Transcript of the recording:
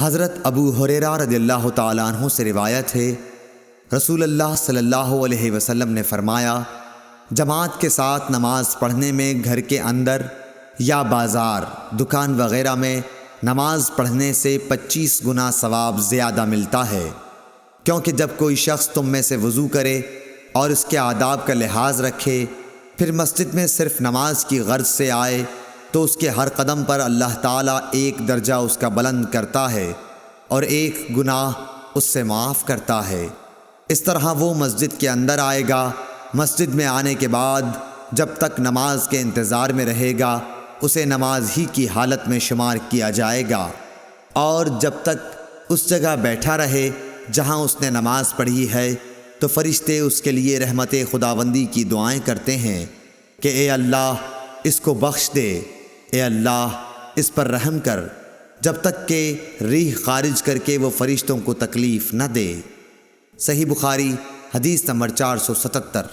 حضرت ابو ہریرہ رضی اللہ تعالیٰ عنہ سے روایت ہے، رسول اللہ صلی اللہ علیہ وسلم نے فرمایا، جماعت کے ساتھ نماز پڑھنے میں گھر کے اندر یا بازار، دکان وغیرہ میں نماز پڑھنے سے 25 گنا ثواب زیادہ ملتا ہے، کیونکہ جب کوئی شخص تم میں سے وضو کرے اور اس کے آداب کا لحاظ رکھے، پھر مسجد میں صرف نماز کی غرض سے آئے تو اس کے ہر قدم پر اللہ تعالیٰ ایک درجہ اس کا بلند کرتا ہے اور ایک گناہ اس سے معاف کرتا ہے۔ اس طرح وہ مسجد کے اندر آئے گا، مسجد میں آنے کے بعد جب تک نماز کے انتظار میں رہے گا اسے نماز ہی کی حالت میں شمار کیا جائے گا، اور جب تک اس جگہ بیٹھا رہے جہاں اس نے نماز پڑھی ہے تو فرشتے اس کے لیے رحمت خداوندی کی دعائیں کرتے ہیں کہ اے اللہ اس کو بخش دے، اے اللہ اس پر رحم کر، جب تک کہ ریح خارج کر کے وہ فرشتوں کو تکلیف نہ دے۔ صحیح بخاری حدیث نمبر 477۔